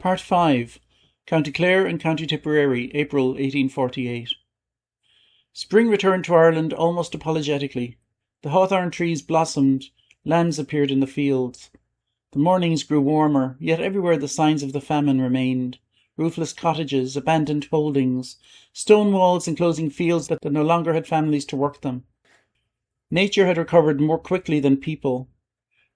Part 5. County Clare and County Tipperary, April 1848. Spring returned to Ireland almost apologetically. The hawthorn trees blossomed, lambs appeared in the fields. The mornings grew warmer, yet everywhere the signs of the famine remained. Roofless cottages, abandoned holdings, stone walls enclosing fields that no longer had families to work them. Nature had recovered more quickly than people.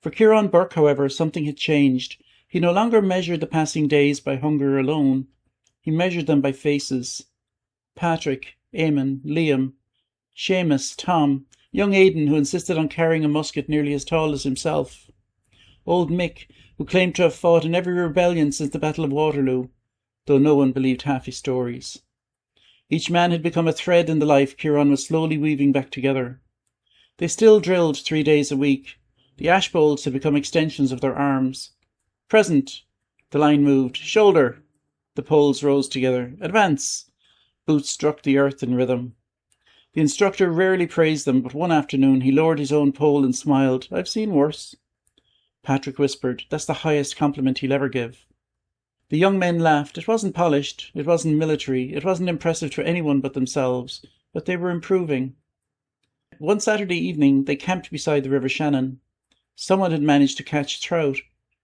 For Ciarán Burke, however, something had changed. He no longer measured the passing days by hunger alone. He measured them by faces. Patrick, Eamon, Liam, Seamus, Tom, young Aidan, who insisted on carrying a musket nearly as tall as himself. Old Mick, who claimed to have fought in every rebellion since the Battle of Waterloo, though no one believed half his stories. Each man had become a thread in the life Ciarán was slowly weaving back together. They still drilled 3 days a week. The ash bowls had become extensions of their arms. Present. The line moved. Shoulder. The poles rose together. Advance. Boots struck the earth in rhythm. The instructor rarely praised them, but one afternoon he lowered his own pole and smiled. "I've seen worse." Patrick whispered, "That's the highest compliment he'll ever give." The young men laughed. It wasn't polished. It wasn't military. It wasn't impressive to anyone but themselves. But they were improving. One Saturday evening they camped beside the River Shannon. Someone had managed to catch trout.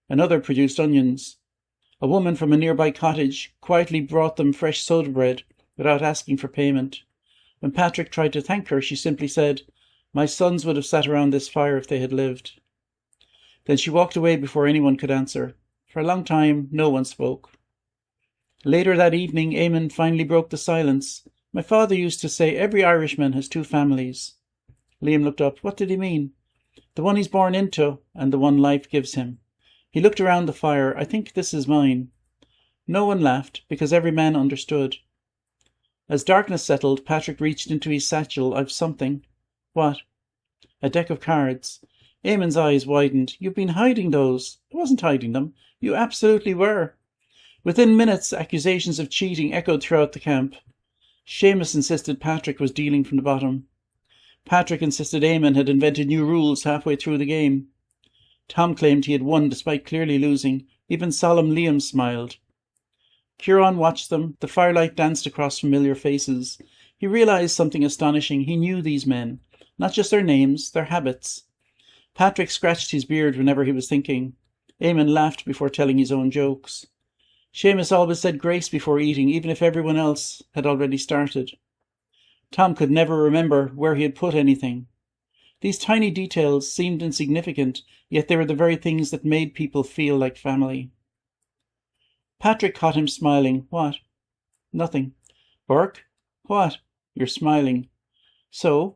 Another produced onions. A woman from a nearby cottage quietly brought them fresh soda bread without asking for payment. When Patrick tried to thank her, she simply said, "My sons would have sat around this fire if they had lived." Then she walked away before anyone could answer. For a long time, no one spoke. Later that evening, Eamon finally broke the silence. "My father used to say every Irishman has 2 families. Liam looked up. What did he mean? The one he's born into, and the one life gives him. He looked around the fire. "I think this is mine." No one laughed, because every man understood. As darkness settled, Patrick reached into his satchel. "I've something." "What?" "A deck of cards." Eamon's eyes widened. "You've been hiding those." "I wasn't hiding them. You absolutely were." Within minutes, accusations of cheating echoed throughout the camp. Seamus insisted Patrick was dealing from the bottom. Patrick insisted Eamon had invented new rules halfway through the game. Tom claimed he had won despite clearly losing. Even solemn Liam smiled. Ciarán watched them. The firelight danced across familiar faces. He realized something astonishing. He knew these men. Not just their names, their habits. Patrick scratched his beard whenever he was thinking. Eamon laughed before telling his own jokes. Seamus always said grace before eating, even if everyone else had already started. Tom could never remember where he had put anything. These tiny details seemed insignificant, yet they were the very things that made people feel like family. Patrick caught him smiling. "What?" "Nothing." "Burke?" "What?" "You're smiling." "So?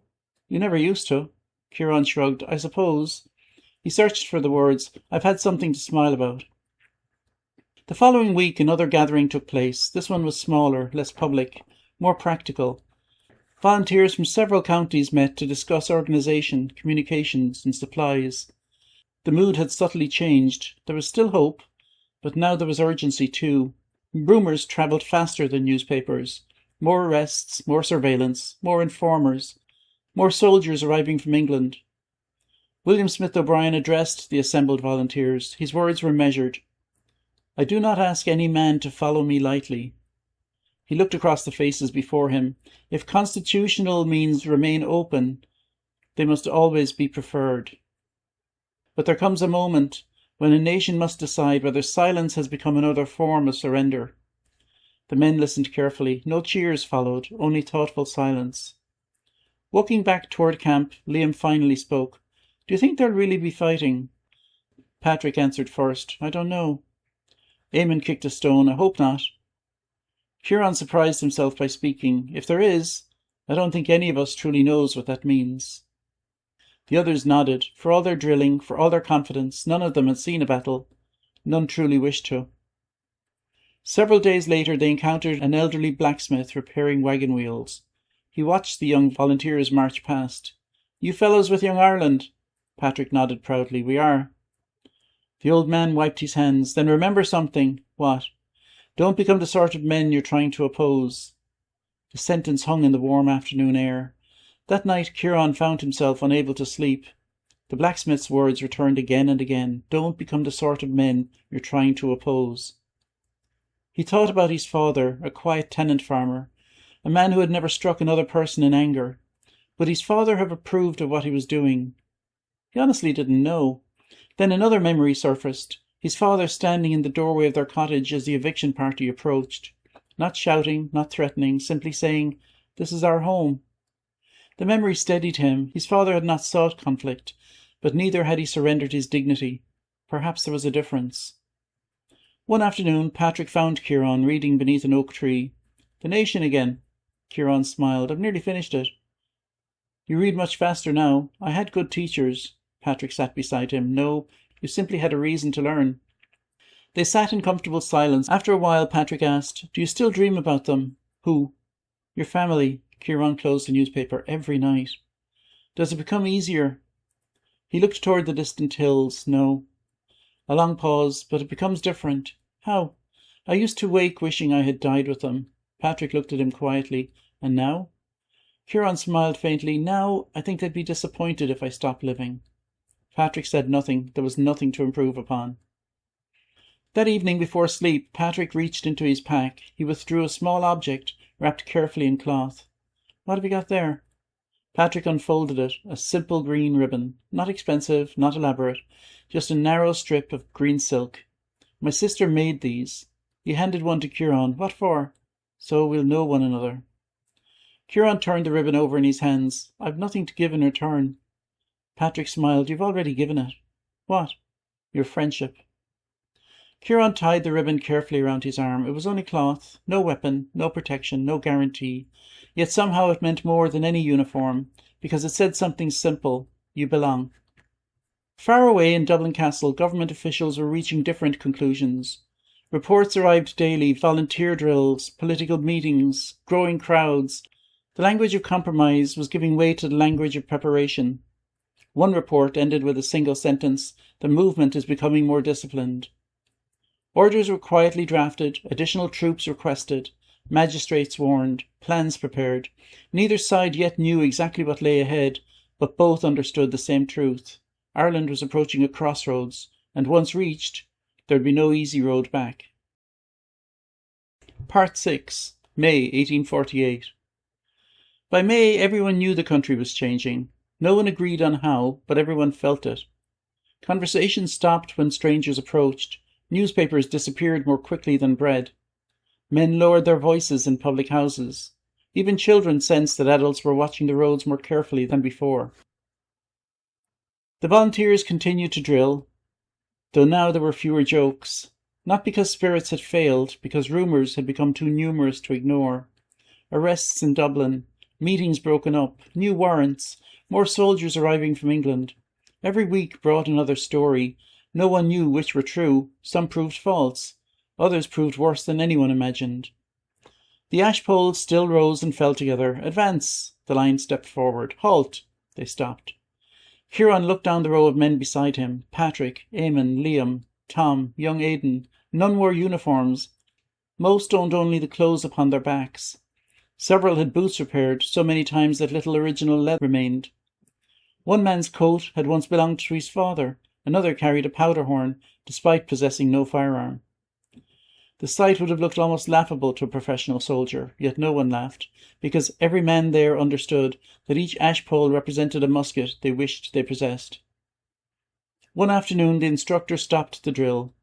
You never used to." Ciarán shrugged. "I suppose." He searched for the words. "I've had something to smile about." The following week another gathering took place. This one was smaller, less public, more practical. Volunteers from several counties met to discuss organisation, communications, and supplies. The mood had subtly changed. There was still hope, but now there was urgency too. Rumours travelled faster than newspapers. More arrests, more surveillance, more informers, more soldiers arriving from England. William Smith O'Brien addressed the assembled volunteers. His words were measured. "I do not ask any man to follow me lightly." He looked across the faces before him. If constitutional means remain open, they must always be preferred. But there comes a moment when a nation must decide whether silence has become another form of surrender. The men listened carefully. No cheers followed, only thoughtful silence. Walking back toward camp, Liam finally spoke. "Do you think they'll really be fighting?" Patrick answered first. "I don't know." Eamon kicked a stone. "I hope not." Ciarán surprised himself by speaking. "If there is, I don't think any of us truly knows what that means." The others nodded. For all their drilling, for all their confidence, none of them had seen a battle. None truly wished to. Several days later they encountered an elderly blacksmith repairing wagon wheels. He watched the young volunteers march past. "You fellows with Young Ireland?" Patrick nodded proudly. "We are." The old man wiped his hands. "Then remember something." "What?" "Don't become the sort of men you're trying to oppose." The sentence hung in the warm afternoon air. That night Ciarán found himself unable to sleep. The blacksmith's words returned again and again. "Don't become the sort of men you're trying to oppose." He thought about his father, a quiet tenant farmer, a man who had never struck another person in anger. Would his father have approved of what he was doing? He honestly didn't know. Then another memory surfaced, his father standing in the doorway of their cottage as the eviction party approached. Not shouting, not threatening, simply saying, "This is our home." The memory steadied him. His father had not sought conflict, but neither had he surrendered his dignity. Perhaps there was a difference. One afternoon, Patrick found Kieran reading beneath an oak tree. "The Nation again." Kieran smiled. "I've nearly finished it." "You read much faster now. I had good teachers." Patrick sat beside him. "No, you simply had a reason to learn." They sat in comfortable silence. After a while, Patrick asked, "Do you still dream about them?" "Who?" "Your family." Kieran closed the newspaper. "Every night." "Does it become easier?" He looked toward the distant hills. "No." A long pause. "But it becomes different." "How?" "I used to wake wishing I had died with them." Patrick looked at him quietly. "And now?" Kieran smiled faintly. "Now, I think they'd be disappointed if I stopped living." Patrick said nothing. There was nothing to improve upon. That evening before sleep, Patrick reached into his pack. He withdrew a small object, wrapped carefully in cloth. "What have you got there?" Patrick unfolded it, a simple green ribbon. Not expensive, not elaborate, just a narrow strip of green silk. "My sister made these." He handed one to Kieran. "What for?" "So we'll know one another." Kieran turned the ribbon over in his hands. "I've nothing to give in return." Patrick smiled. "You've already given it." "What?" "Your friendship." Kieran tied the ribbon carefully around his arm. It was only cloth, no weapon, no protection, no guarantee. Yet somehow it meant more than any uniform, because it said something simple: you belong. Far away in Dublin Castle, government officials were reaching different conclusions. Reports arrived daily, volunteer drills, political meetings, growing crowds. The language of compromise was giving way to the language of preparation. One report ended with a single sentence: "The movement is becoming more disciplined." Orders were quietly drafted, additional troops requested, magistrates warned, plans prepared. Neither side yet knew exactly what lay ahead, but both understood the same truth. Ireland was approaching a crossroads, and once reached, there would be no easy road back. Part 6. May 1848. By May, everyone knew the country was changing. No one agreed on how, but everyone felt it. Conversation stopped when strangers approached. Newspapers disappeared more quickly than bread. Men lowered their voices in public houses. Even children sensed that adults were watching the roads more carefully than before. The volunteers continued to drill, though now there were fewer jokes. Not because spirits had failed, because rumours had become too numerous to ignore. Arrests in Dublin, meetings broken up, new warrants, more soldiers arriving from England. Every week brought another story. No one knew which were true. Some proved false. Others proved worse than anyone imagined. The ash poles still rose and fell together. "Advance!" The line stepped forward. "Halt!" They stopped. Kieran looked down the row of men beside him. Patrick, Eamon, Liam, Tom, young Aidan. None wore uniforms. Most owned only the clothes upon their backs. Several had boots repaired so many times that little original leather remained. One man's coat had once belonged to his father. Another carried a powder horn, despite possessing no firearm. The sight would have looked almost laughable to a professional soldier, yet no one laughed, because every man there understood that each ash pole represented a musket they wished they possessed. One afternoon the instructor stopped the drill.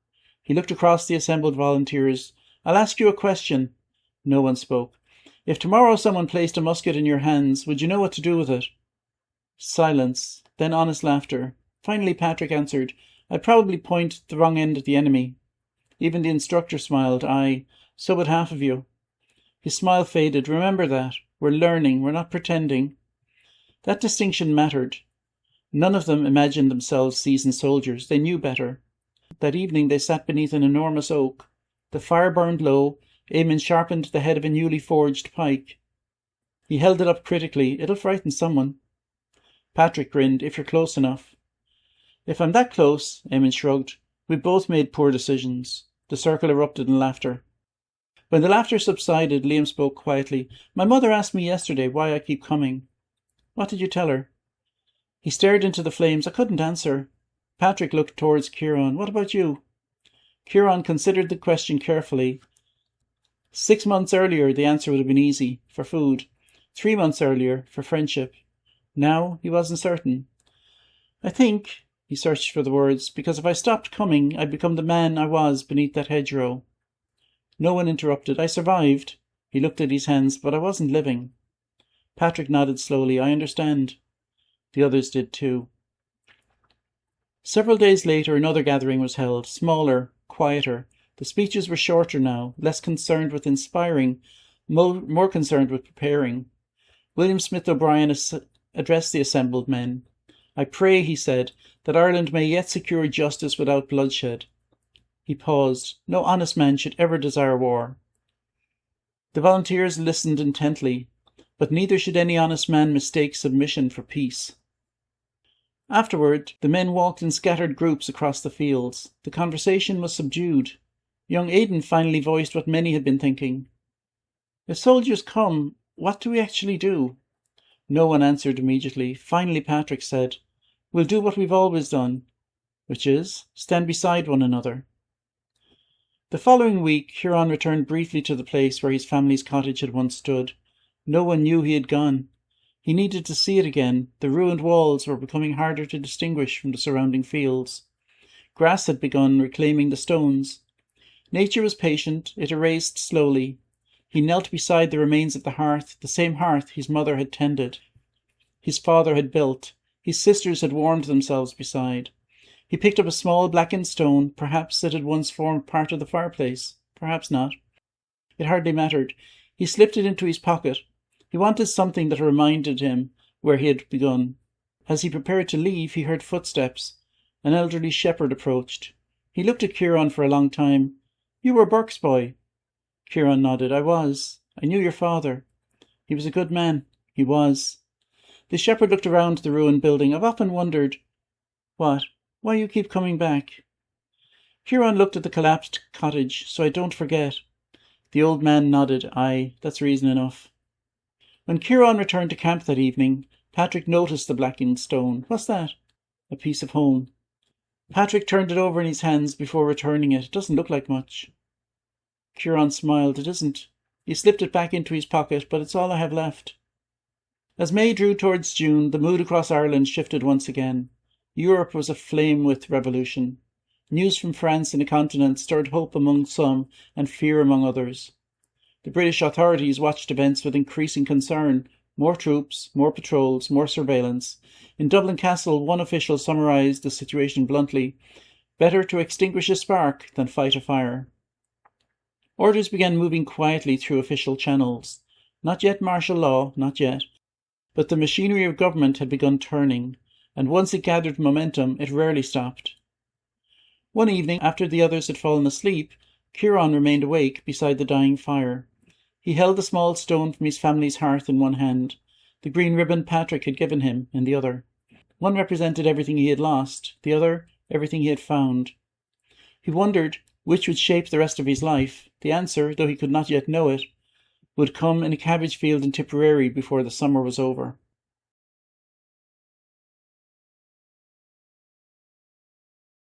He looked across the assembled volunteers. "I'll ask you a question." No one spoke. "If tomorrow someone placed a musket in your hands, would you know what to do with it?" Silence, then honest laughter. Finally Patrick answered, "I'd probably point the wrong end at the enemy." Even the instructor smiled. "Aye, so would half of you." His smile faded. "Remember that. We're learning. We're not pretending." That distinction mattered. None of them imagined themselves seasoned soldiers. They knew better. That evening they sat beneath an enormous oak. The fire burned low. Eamon sharpened the head of a newly forged pike. He held it up critically. "It'll frighten someone." Patrick grinned. "If you're close enough." "If I'm that close," Eamon shrugged, "we both made poor decisions." The circle erupted in laughter. When the laughter subsided, Liam spoke quietly. "My mother asked me yesterday why I keep coming." "What did you tell her?" He stared into the flames. "I couldn't answer." Patrick looked towards Kieran. "What about you?" Kieran considered the question carefully. 6 months earlier, the answer would have been easy, for food. 3 months earlier, for friendship. Now, he wasn't certain. I think, he searched for the words, because if I stopped coming, I'd become the man I was beneath that hedgerow. No one interrupted. I survived. He looked at his hands, but I wasn't living. Patrick nodded slowly. I understand. The others did too. Several days later, another gathering was held, smaller, quieter. The speeches were shorter now, less concerned with inspiring, more concerned with preparing. William Smith O'Brien addressed the assembled men. I pray, he said, that Ireland may yet secure justice without bloodshed. He paused. No honest man should ever desire war. The volunteers listened intently, but neither should any honest man mistake submission for peace. Afterward, the men walked in scattered groups across the fields. The conversation was subdued. Young Aidan finally voiced what many had been thinking. If soldiers come, what do we actually do? No one answered immediately. Finally Patrick said, We'll do what we've always done, which is stand beside one another. The following week, Huron returned briefly to the place where his family's cottage had once stood. No one knew he had gone. He needed to see it again. The ruined walls were becoming harder to distinguish from the surrounding fields. Grass had begun reclaiming the stones. Nature was patient. It erased slowly. He knelt beside the remains of the hearth, the same hearth his mother had tended, his father had built, his sisters had warmed themselves beside. He picked up a small blackened stone. Perhaps it had once formed part of the fireplace. Perhaps not. It hardly mattered. He slipped it into his pocket. He wanted something that reminded him where he had begun. As he prepared to leave, he heard footsteps. An elderly shepherd approached. He looked at Kieran for a long time. You were Burke's boy. Kieran nodded. I was. I knew your father. He was a good man. He was. The shepherd looked around the ruined building. I've often wondered. What? Why you keep coming back? Kieran looked at the collapsed cottage. So I don't forget. The old man nodded. Aye, that's reason enough. When Kieran returned to camp that evening, Patrick noticed the blackened stone. What's that? A piece of home. Patrick turned it over in his hands before returning it. It doesn't look like much. Kieran smiled. It isn't. He slipped it back into his pocket, but it's all I have left. As May drew towards June, the mood across Ireland shifted once again. Europe was aflame with revolution. News from France and the continent stirred hope among some and fear among others. The British authorities watched events with increasing concern. More troops, more patrols, more surveillance. In Dublin Castle, one official summarised the situation bluntly. Better to extinguish a spark than fight a fire. Orders began moving quietly through official channels. Not yet martial law, not yet. But the machinery of government had begun turning, and once it gathered momentum, it rarely stopped. One evening, after the others had fallen asleep, Kieran remained awake beside the dying fire. He held the small stone from his family's hearth in one hand, the green ribbon Patrick had given him in the other. One represented everything he had lost, the other everything he had found. He wondered which would shape the rest of his life. The answer, though he could not yet know it, would come in a cabbage field in Tipperary before the summer was over.